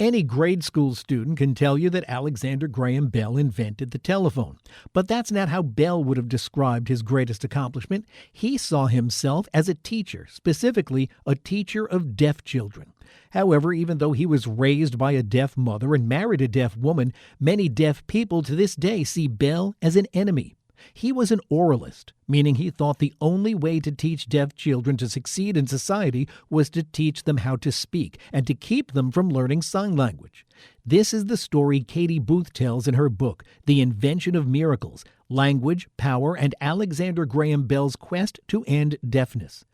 Any grade school student can tell you that Alexander Graham Bell invented the telephone. But that's not how Bell would have described his greatest accomplishment. He saw himself as a teacher, specifically a teacher of deaf children. However, even though he was raised by a deaf mother and married a deaf woman, many deaf people to this day see Bell as an enemy. He was an oralist, meaning he thought the only way to teach deaf children to succeed in society was to teach them how to speak and to keep them from learning sign language. This is the story Katie Booth tells in her book, The Invention of Miracles: Language, Power, and Alexander Graham Bell's Quest to End Deafness.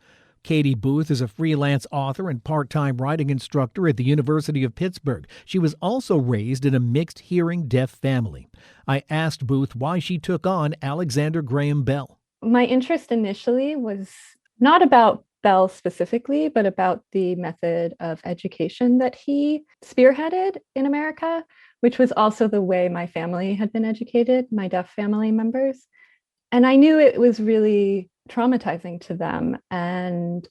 Katie Booth is a freelance author and part-time writing instructor at the University of Pittsburgh. She was also raised in a mixed hearing-deaf family. I asked Booth why she took on Alexander Graham Bell. My interest initially was not about Bell specifically, but about the method of education that he spearheaded in America, which was also the way my family had been educated, my deaf family members. And I knew it was really traumatizing to them. And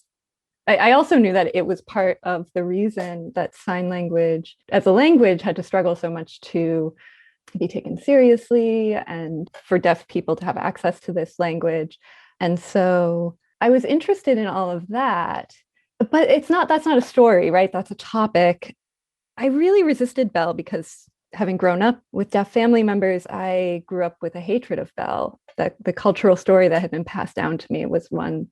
I also knew that it was part of the reason that sign language as a language had to struggle so much to be taken seriously and for deaf people to have access to this language. And so I was interested in all of that, but that's not a story, right? That's a topic. I really resisted Bell because having grown up with deaf family members, I grew up with a hatred of Bell. The cultural story that had been passed down to me was one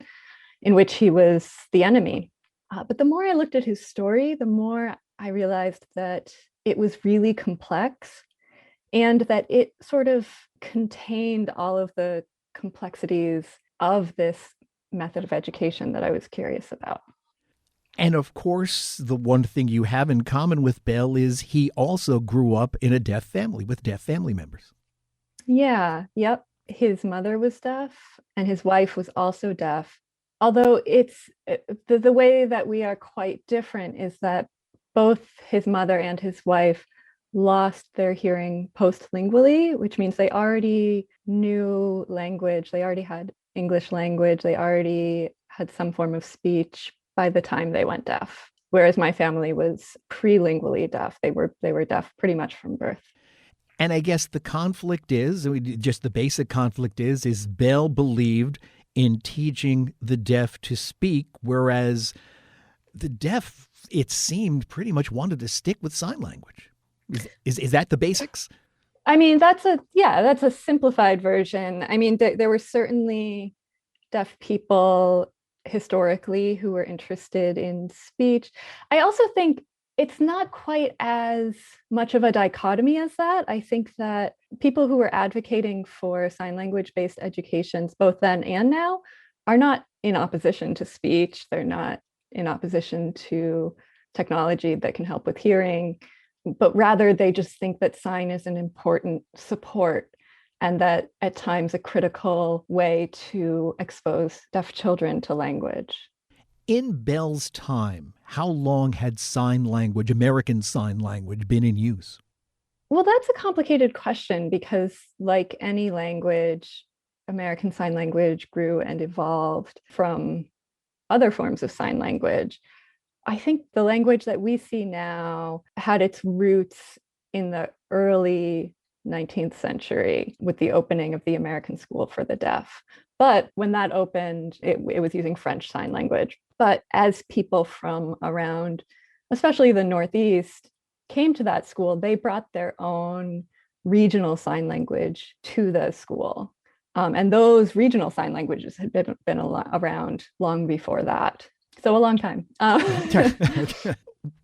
in which he was the enemy. But the more I looked at his story, the more I realized that it was really complex and that it sort of contained all of the complexities of this method of education that I was curious about. And of course, the one thing you have in common with Bell is he also grew up in a deaf family with deaf family members. Yeah, yep. His mother was deaf and his wife was also deaf. Although it's the way that we are quite different is that both his mother and his wife lost their hearing postlingually, which means they already knew language. They already had English language. They already had some form of speech by the time they went deaf, whereas my family was prelingually deaf. They were deaf pretty much from birth. And I guess the conflict is, just the basic conflict is Bell believed in teaching the deaf to speak, whereas the deaf, it seemed, pretty much wanted to stick with sign language. Is that the basics? I mean, that's a simplified version. I mean, there were certainly deaf people historically who were interested in speech. I also think it's not quite as much of a dichotomy as that. I think that people who were advocating for sign language-based educations, both then and now, are not in opposition to speech. They're not in opposition to technology that can help with hearing, but rather they just think that sign is an important support and that at times a critical way to expose deaf children to language. In Bell's time, how long had sign language, American Sign Language, been in use? Well, that's a complicated question because, like any language, American Sign Language grew and evolved from other forms of sign language. I think the language that we see now had its roots in the early 19th century with the opening of the American School for the Deaf. But when that opened, it was using French Sign Language. But as people from around, especially the Northeast, came to that school, they brought their own regional sign language to the school. And those regional sign languages had been around long before that. So a long time.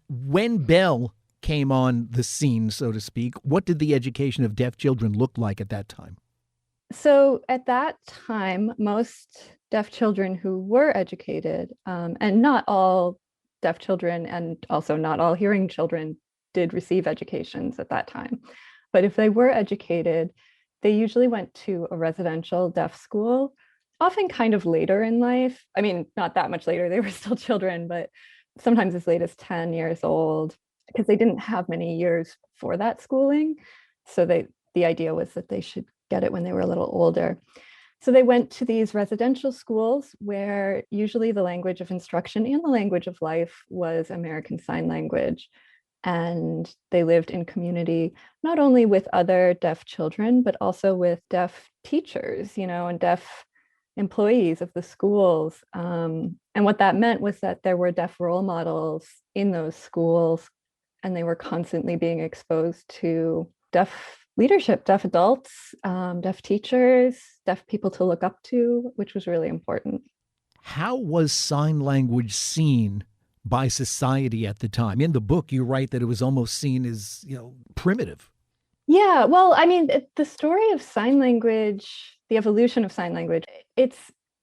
When Bell came on the scene, so to speak, what did the education of deaf children look like at that time? So at that time, most deaf children who were educated, and not all deaf children and also not all hearing children did receive educations at that time. But if they were educated, they usually went to a residential deaf school, often kind of later in life. I mean, not that much later, they were still children, but sometimes as late as 10 years old, because they didn't have many years for that schooling. So the idea was that they should get it when they were a little older. So they went to these residential schools where usually the language of instruction and the language of life was American Sign Language. And they lived in community, not only with other deaf children, but also with deaf teachers, and deaf employees of the schools. And what that meant was that there were deaf role models in those schools, and they were constantly being exposed to deaf leadership, deaf adults, deaf teachers, deaf people to look up to, which was really important. How was sign language seen by society at the time? In the book, you write that it was almost seen as, primitive. Yeah, well, I mean, the story of sign language, the evolution of sign language,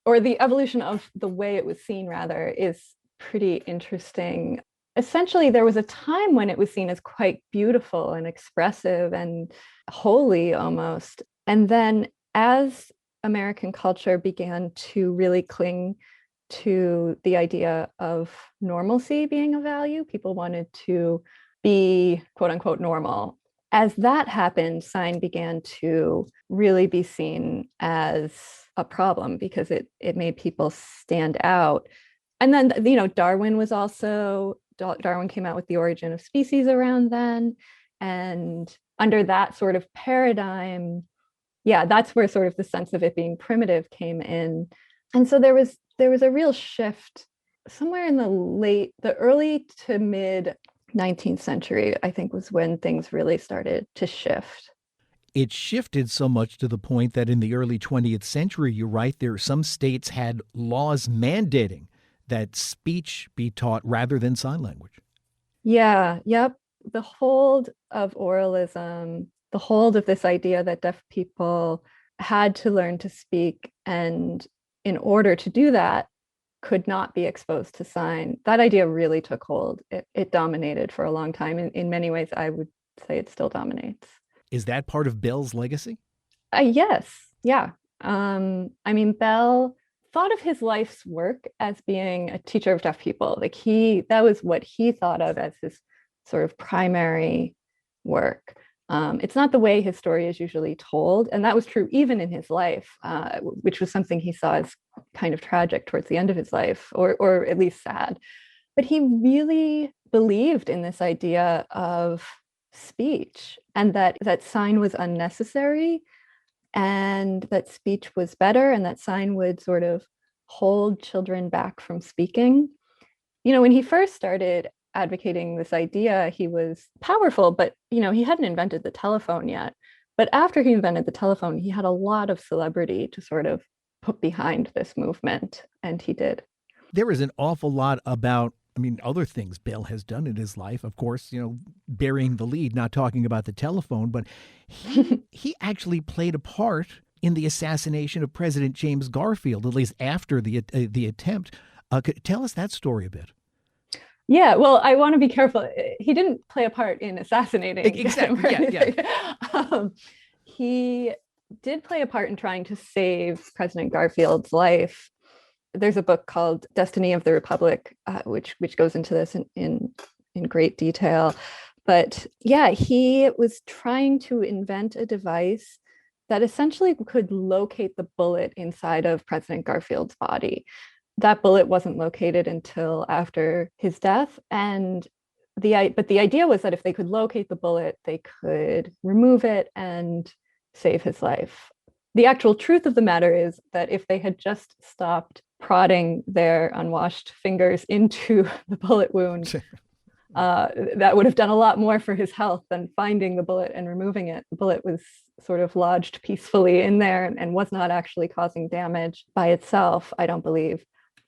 or the evolution of the way it was seen, rather, is pretty interesting. Essentially, there was a time when it was seen as quite beautiful and expressive and holy almost. And then as American culture began to really cling to the idea of normalcy being a value, people wanted to be quote unquote normal. As that happened, sign began to really be seen as a problem because it made people stand out. And then, Darwin came out with The Origin of Species around then. And under that sort of paradigm, that's where sort of the sense of it being primitive came in. And so there was a real shift somewhere in the early to mid 19th century, I think, was when things really started to shift. It shifted so much to the point that in the early 20th century, you're right, some states had laws mandating that speech be taught rather than sign language. Yeah, yep. The hold of oralism, the hold of this idea that deaf people had to learn to speak, and in order to do that, could not be exposed to sign. That idea really took hold. It dominated for a long time. In many ways, I would say it still dominates. Is that part of Bell's legacy? Yes. Yeah. I mean, Bell thought of his life's work as being a teacher of deaf people. That was what he thought of as his sort of primary work. It's not the way his story is usually told. And that was true even in his life, which was something he saw as kind of tragic towards the end of his life, or at least sad. But he really believed in this idea of speech, and that sign was unnecessary, and that speech was better, and that sign would sort of hold children back from speaking. When he first started advocating this idea, he was powerful, but he hadn't invented the telephone yet. But after he invented the telephone, he had a lot of celebrity to sort of put behind this movement, and he did. There is an awful lot about, other things Bell has done in his life, of course, burying the lead, not talking about the telephone, but he actually played a part in the assassination of President James Garfield, at least after the attempt. Tell us that story a bit. Yeah, well, I want to be careful. He didn't play a part in assassinating. Exactly. Yeah. He did play a part in trying to save President Garfield's life. There's a book called Destiny of the Republic, which goes into this in great detail. But yeah, he was trying to invent a device that essentially could locate the bullet inside of President Garfield's body. That bullet wasn't located until after his death. But the idea was that if they could locate the bullet, they could remove it and save his life. The actual truth of the matter is that if they had just stopped prodding their unwashed fingers into the bullet wound, that would have done a lot more for his health than finding the bullet and removing it. The bullet was sort of lodged peacefully in there and was not actually causing damage by itself, I don't believe.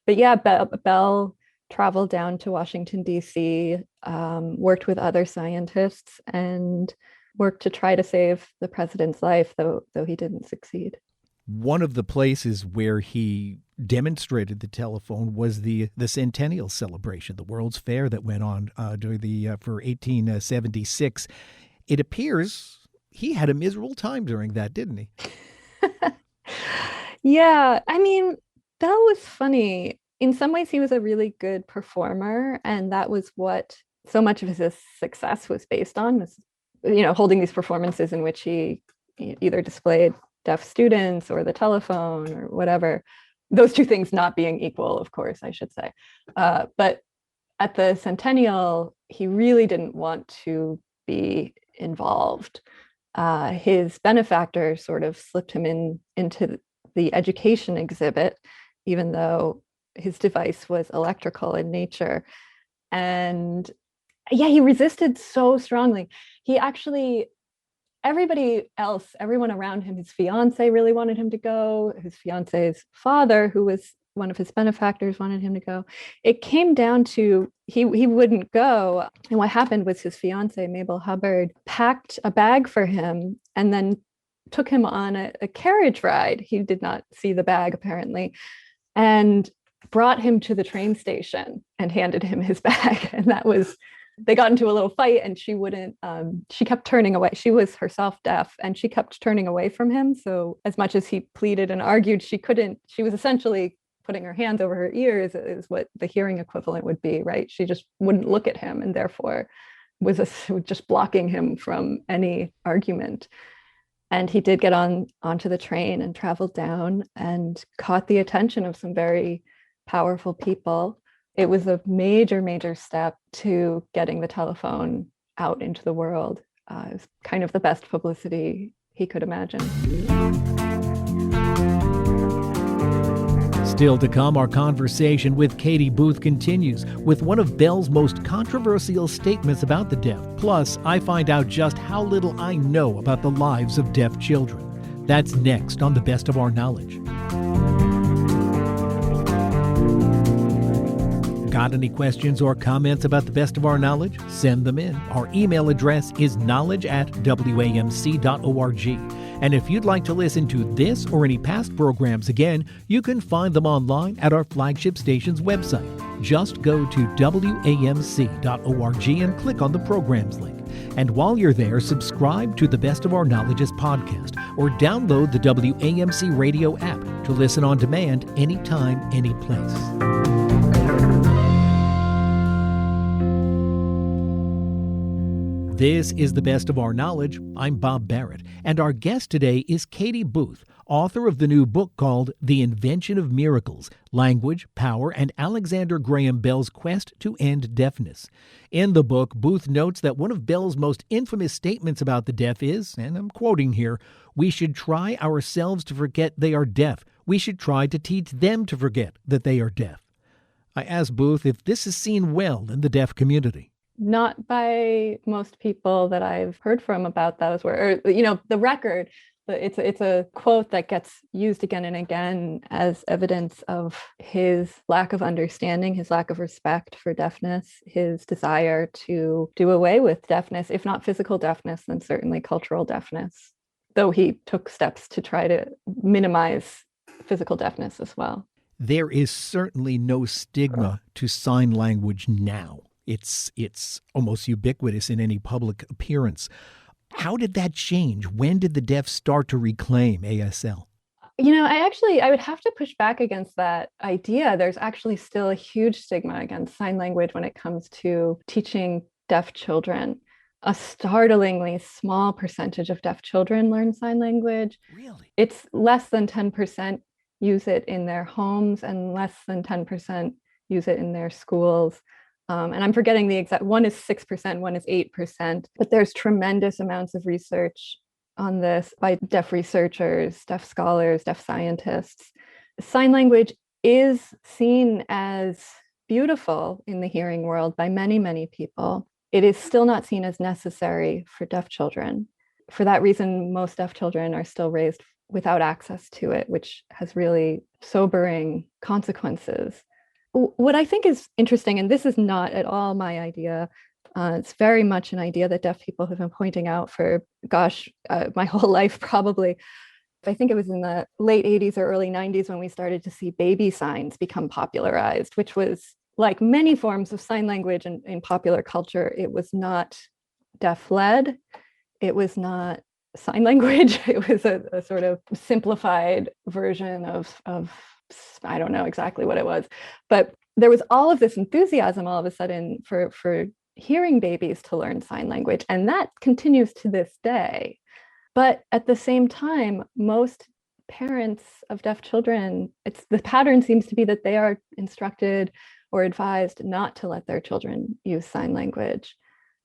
But yeah, Bell traveled down to Washington, D.C., worked with other scientists, and worked to try to save the president's life, though he didn't succeed. One of the places where he demonstrated the telephone was the Centennial Celebration, the World's Fair that went on for 1876. It appears he had a miserable time during that, didn't he? Yeah, Bell was funny. In some ways, he was a really good performer, and that was what so much of his success was based on, was, holding these performances in which he either displayed deaf students or the telephone or whatever. Those two things not being equal, of course, I should say. But at the centennial, he really didn't want to be involved. His benefactor sort of slipped him into the education exhibit, even though his device was electrical in nature. And yeah, he resisted so strongly. He actually, everybody else, everyone around him, his fiance really wanted him to go. His fiance's father, who was one of his benefactors, wanted him to go. It came down to he wouldn't go. And what happened was his fiance, Mabel Hubbard, packed a bag for him and then took him on a carriage ride. He did not see the bag, apparently, and brought him to the train station and handed him his bag. And that was, they got into a little fight, and she wouldn't, she kept turning away. She was herself deaf, and she kept turning away from him. So as much as he pleaded and argued, she was essentially putting her hands over her ears, is what the hearing equivalent would be, right? She just wouldn't look at him, and therefore was just blocking him from any argument. And he did get onto the train and traveled down and caught the attention of some very powerful people. It was a major, major step to getting the telephone out into the world. It was kind of the best publicity he could imagine. Still to come, our conversation with Katie Booth continues with one of Bell's most controversial statements about the deaf. Plus, I find out just how little I know about the lives of deaf children. That's next on The Best of Our Knowledge. Got any questions or comments about The Best of Our Knowledge? Send them in. Our email address is knowledge@wamc.org. And if you'd like to listen to this or any past programs again, you can find them online at our flagship station's website. Just go to wamc.org and click on the programs link. And while you're there, subscribe to the Best of Our Knowledge's podcast or download the WAMC radio app to listen on demand anytime, any place. This is The Best of Our Knowledge. I'm Bob Barrett, and our guest today is Katie Booth, author of the new book called The Invention of Miracles, Language, Power, and Alexander Graham Bell's Quest to End Deafness. In the book, Booth notes that one of Bell's most infamous statements about the deaf is, and I'm quoting here, "We should try ourselves to forget they are deaf. We should try to teach them to forget that they are deaf." I asked Booth if this is seen well in the deaf community. Not by most people that I've heard from about those words. The record, it's a quote that gets used again and again as evidence of his lack of understanding, his lack of respect for deafness, his desire to do away with deafness, if not physical deafness, then certainly cultural deafness, though he took steps to try to minimize physical deafness as well. There is certainly no stigma to sign language now. It's almost ubiquitous in any public appearance. How did that change? When did the deaf start to reclaim ASL? I would have to push back against that idea. There's actually still a huge stigma against sign language when it comes to teaching deaf children. A startlingly small percentage of deaf children learn sign language. Really? It's less than 10% use it in their homes, and less than 10% use it in their schools. And I'm forgetting the exact, one is 6%, one is 8%, but there's tremendous amounts of research on this by deaf researchers, deaf scholars, deaf scientists. Sign language is seen as beautiful in the hearing world by many, many people. It is still not seen as necessary for deaf children. For that reason, most deaf children are still raised without access to it, which has really sobering consequences. What I think is interesting, and this is not at all my idea, it's very much an idea that deaf people have been pointing out for, my whole life probably. I think it was in the late 80s or early 90s when we started to see baby signs become popularized, which was like many forms of sign language in popular culture. It was not deaf-led. It was not sign language. It was a sort of simplified version of I don't know exactly what it was, but there was all of this enthusiasm all of a sudden for hearing babies to learn sign language, and that continues to this day. But at the same time, most parents of deaf children, the pattern seems to be that they are instructed or advised not to let their children use sign language.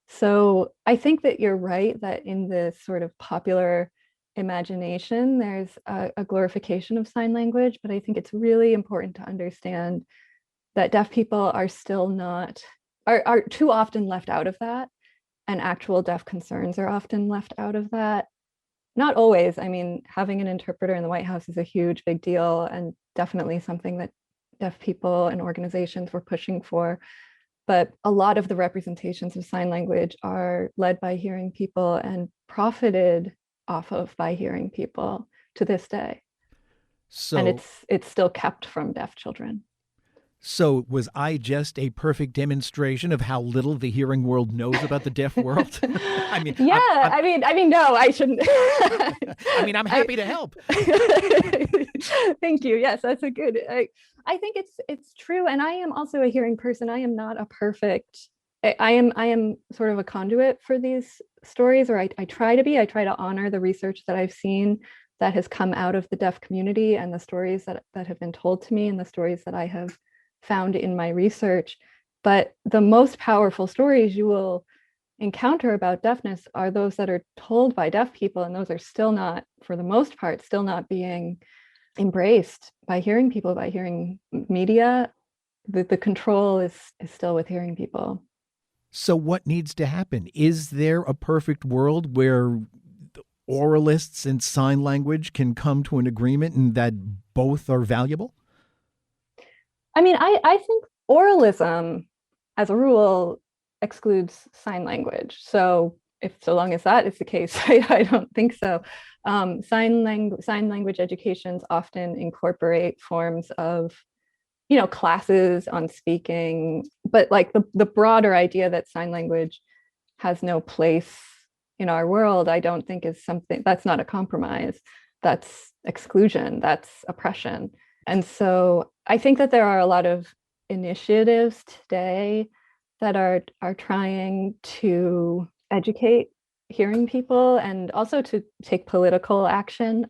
So I think that you're right that in this sort of popular imagination, there's a glorification of sign language, but I think it's really important to understand that deaf people are still not, are too often left out of that, and actual deaf concerns are often left out of that. Not always. I mean, having an interpreter in the White House is a huge, big deal, and definitely something that deaf people and organizations were pushing for. But a lot of the representations of sign language are led by hearing people and profited off of by hearing people to this day. And it's still kept from deaf children. So was I just a perfect demonstration of how little the hearing world knows about the deaf world? I mean, yeah, I mean, no, I shouldn't. I mean, I'm happy to help. Thank you. Yes, that's a good. I think it's true, and I am also a hearing person. I am not a perfect. I am sort of a conduit for these stories, or I try to be. I try to honor the research that I've seen that has come out of the deaf community, and the stories that have been told to me, and the stories that I have found in my research. But the most powerful stories you will encounter about deafness are those that are told by deaf people, and those are still not, for the most part, still not being embraced by hearing people, by hearing media. The control is still with hearing people. So what needs to happen? Is there a perfect world where oralists and sign language can come to an agreement and that both are valuable? I mean, I think oralism, as a rule, excludes sign language. So long as that is the case, I don't think so. Sign language educations often incorporate forms of, classes on speaking, but like the broader idea that sign language has no place in our world, I don't think is something that's not a compromise. That's exclusion, that's oppression. And so I think that there are a lot of initiatives today that are trying to educate hearing people and also to take political action.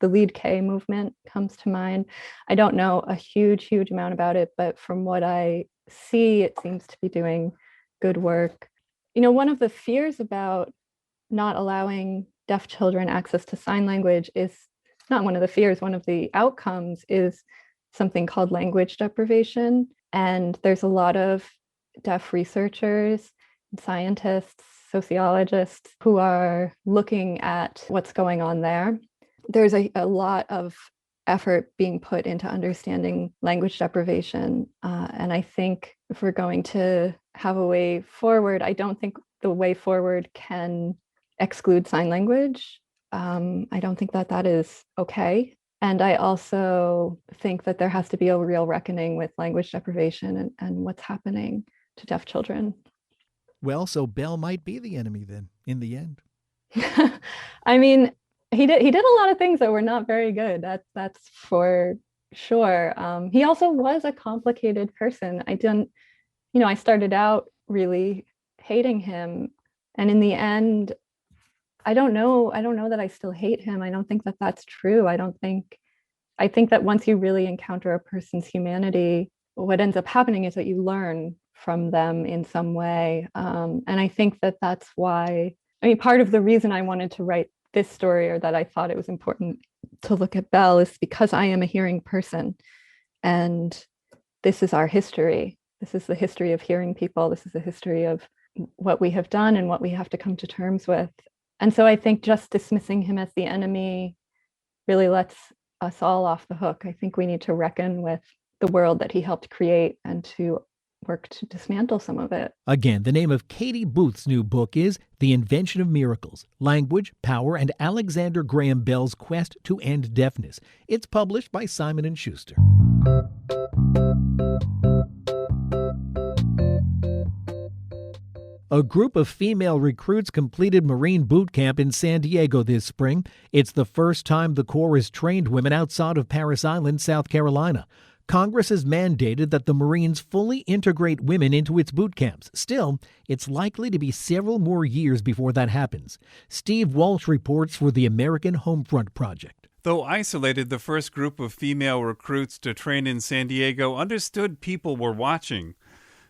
The Lead K movement comes to mind. I don't know a huge amount about it, but from what I see, it seems to be doing good work. One of the fears about not allowing deaf children access to sign language is not one of the fears, one of the outcomes is something called language deprivation. And there's a lot of deaf researchers, scientists, sociologists who are looking at what's going on there. There's a lot of effort being put into understanding language deprivation. And I think if we're going to have a way forward, I don't think the way forward can exclude sign language. I don't think that is okay. And I also think that there has to be a real reckoning with language deprivation and what's happening to deaf children. Well, so Bell might be the enemy then, in the end. I mean, he did a lot of things that were not very good. That's for sure. He also was a complicated person. I started out really hating him, and in the end, I don't know that I still hate him. I don't think that that's true. I think that once you really encounter a person's humanity, what ends up happening is that you learn from them in some way. And I think that that's why, part of the reason I wanted to write this story, or that I thought it was important to look at Bell, is because I am a hearing person. And this is our history. This is the history of hearing people. This is the history of what we have done and what we have to come to terms with. And so I think just dismissing him as the enemy really lets us all off the hook. I think we need to reckon with the world that he helped create and to work to dismantle some of it. Again, the name of Katie Booth's new book is The Invention of Miracles, Language, Power, and Alexander Graham Bell's Quest to End Deafness. It's published by Simon & Schuster. A group of female recruits completed Marine boot camp in San Diego this spring. It's the first time the Corps has trained women outside of Parris Island, South Carolina. Congress has mandated that the Marines fully integrate women into its boot camps. Still, it's likely to be several more years before that happens. Steve Walsh reports for the American Homefront Project. Though isolated, the first group of female recruits to train in San Diego understood people were watching.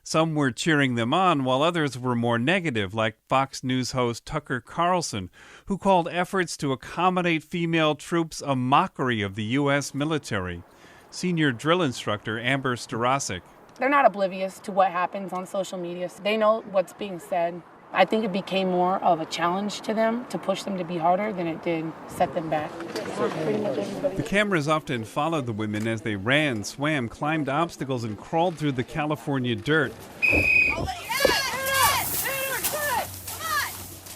Some were cheering them on, while others were more negative, like Fox News host Tucker Carlson, who called efforts to accommodate female troops a mockery of the U.S. military. Senior drill instructor Amber Starosik. They're not oblivious to what happens on social media. They know what's being said. I think it became more of a challenge to them to push them to be harder than it did set them back. The cameras often followed the women as they ran, swam, climbed obstacles, and crawled through the California dirt.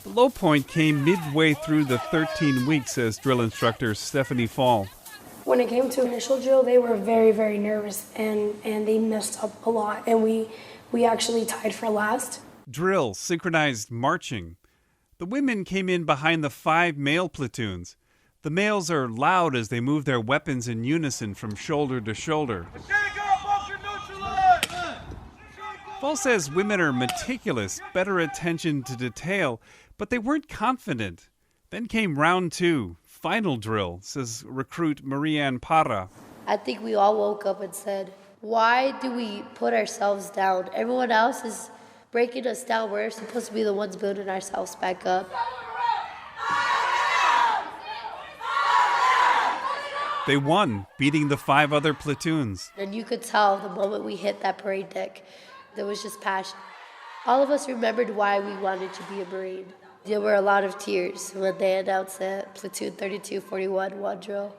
The low point came midway through the 13 weeks, says drill instructor Stephanie Fall. When it came to initial drill, they were very, very nervous, and they messed up a lot, and we actually tied for last. Drill, synchronized marching. The women came in behind the 5 male platoons. The males are loud as they move their weapons in unison from shoulder to shoulder. Fall says women are meticulous, better attention to detail, but they weren't confident. Then came round 2, final drill, says recruit Marianne Parra. I think we all woke up and said, why do we put ourselves down? Everyone else is breaking us down. We're supposed to be the ones building ourselves back up. They won, beating the 5 other platoons. And you could tell the moment we hit that parade deck, there was just passion. All of us remembered why we wanted to be a Marine. There were a lot of tears when they announced that Platoon 3241 won drill.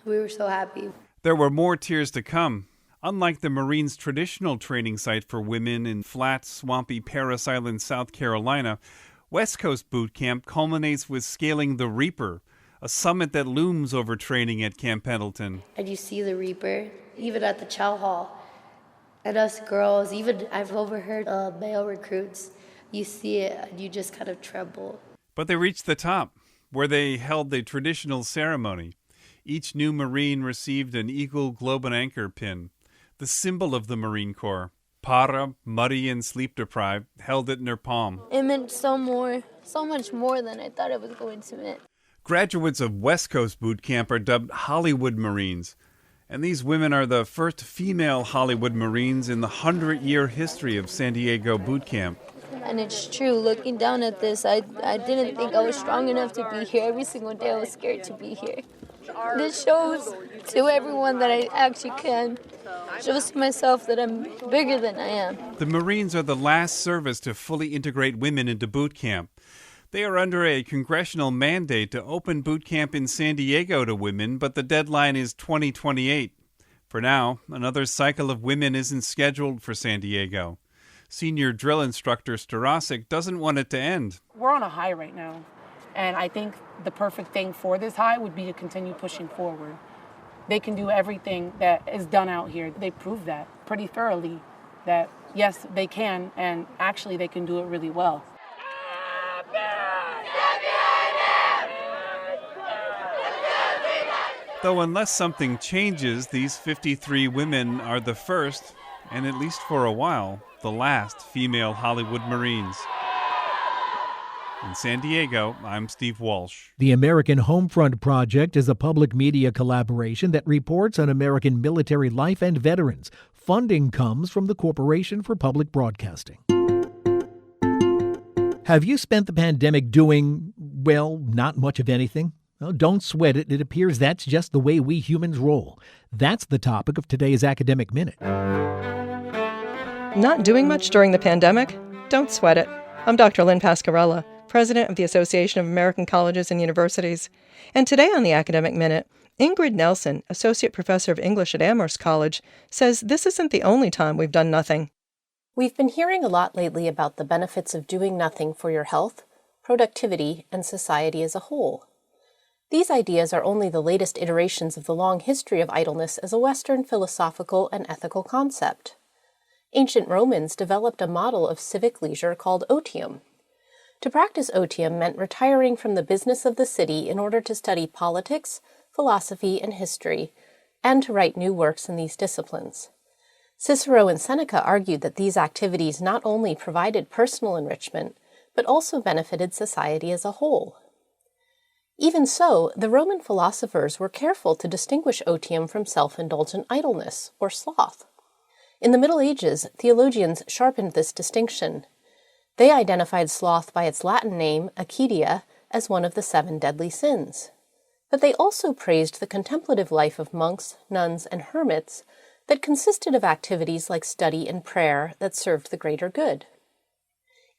We were so happy. There were more tears to come. Unlike the Marines' traditional training site for women in flat, swampy Parris Island, South Carolina, West Coast Boot Camp culminates with scaling the Reaper, a summit that looms over training at Camp Pendleton. And you see the Reaper, even at the chow hall. And us girls, even I've overheard male recruits, you see it and you just kind of tremble. But they reached the top, where they held the traditional ceremony. Each new Marine received an Eagle Globe and Anchor pin, the symbol of the Marine Corps. Para, muddy and sleep-deprived, held it in her palm. It meant so much more than I thought it was going to mean. Graduates of West Coast Boot Camp are dubbed Hollywood Marines, and these women are the first female Hollywood Marines in the 100-year history of San Diego Boot Camp. And it's true, looking down at this, I didn't think I was strong enough to be here. Every single day I was scared to be here. This shows to everyone that I actually can. Shows to myself that I'm bigger than I am. The Marines are the last service to fully integrate women into boot camp. They are under a congressional mandate to open boot camp in San Diego to women, but the deadline is 2028. For now, another cycle of women isn't scheduled for San Diego. Senior drill instructor Starosik doesn't want it to end. We're on a high right now, and I think the perfect thing for this high would be to continue pushing forward. They can do everything that is done out here. They prove that pretty thoroughly, that yes, they can, and actually they can do it really well. Though unless something changes, these 53 women are the first, and at least for a while, the last female Hollywood Marines. In San Diego, I'm Steve Walsh. The American Homefront Project is a public media collaboration that reports on American military life and veterans. Funding comes from the Corporation for Public Broadcasting. Have you spent the pandemic doing, well, not much of anything? Well, don't sweat it. It appears that's just the way we humans roll. That's the topic of today's Academic Minute. Not doing much during the pandemic? Don't sweat it. I'm Dr. Lynn Pascarella, President of the Association of American Colleges and Universities. And today on the Academic Minute, Ingrid Nelson, Associate Professor of English at Amherst College, says this isn't the only time we've done nothing. We've been hearing a lot lately about the benefits of doing nothing for your health, productivity, and society as a whole. These ideas are only the latest iterations of the long history of idleness as a Western philosophical and ethical concept. Ancient Romans developed a model of civic leisure called otium. To practice otium meant retiring from the business of the city in order to study politics, philosophy, and history, and to write new works in these disciplines. Cicero and Seneca argued that these activities not only provided personal enrichment, but also benefited society as a whole. Even so, the Roman philosophers were careful to distinguish otium from self-indulgent idleness, or sloth. In the Middle Ages, theologians sharpened this distinction. They identified sloth by its Latin name, acedia, as one of the 7 deadly sins. But they also praised the contemplative life of monks, nuns, and hermits that consisted of activities like study and prayer that served the greater good.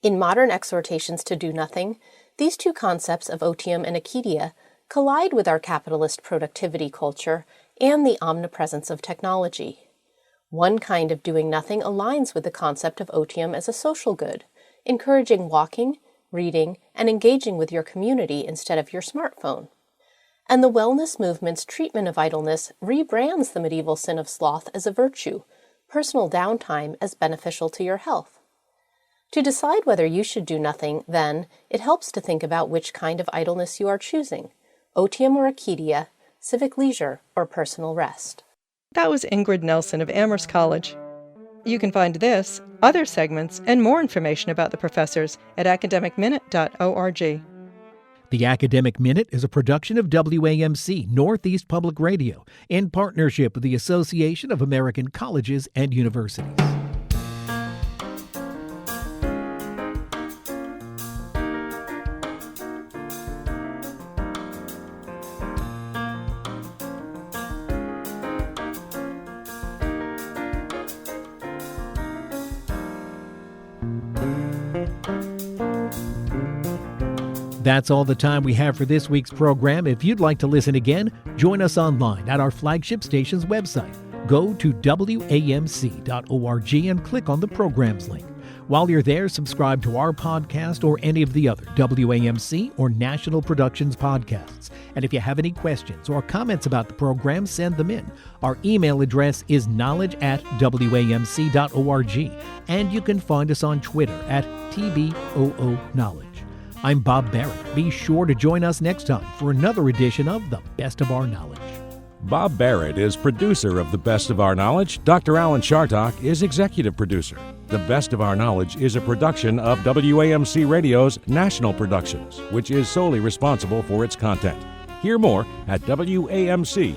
In modern exhortations to do nothing, these two concepts of otium and acedia collide with our capitalist productivity culture and the omnipresence of technology. One kind of doing nothing aligns with the concept of otium as a social good, encouraging walking, reading, and engaging with your community instead of your smartphone. And the wellness movement's treatment of idleness rebrands the medieval sin of sloth as a virtue, personal downtime as beneficial to your health. To decide whether you should do nothing, then, it helps to think about which kind of idleness you are choosing, otium or acedia, civic leisure, or personal rest. That was Ingrid Nelson of Amherst College. You can find this, other segments, and more information about the professors at academicminute.org. The Academic Minute is a production of WAMC Northeast Public Radio in partnership with the Association of American Colleges and Universities. That's all the time we have for this week's program. If you'd like to listen again, join us online at our flagship station's website. Go to WAMC.org and click on the programs link. While you're there, subscribe to our podcast or any of the other WAMC or National Productions podcasts. And if you have any questions or comments about the program, send them in. Our email address is knowledge@WAMC.org, and you can find us on Twitter at TBOOKnowledge. I'm Bob Barrett. Be sure to join us next time for another edition of The Best of Our Knowledge. Bob Barrett is producer of The Best of Our Knowledge. Dr. Alan Chartock is executive producer. The Best of Our Knowledge is a production of WAMC Radio's National Productions, which is solely responsible for its content. Hear more at WAMC.org.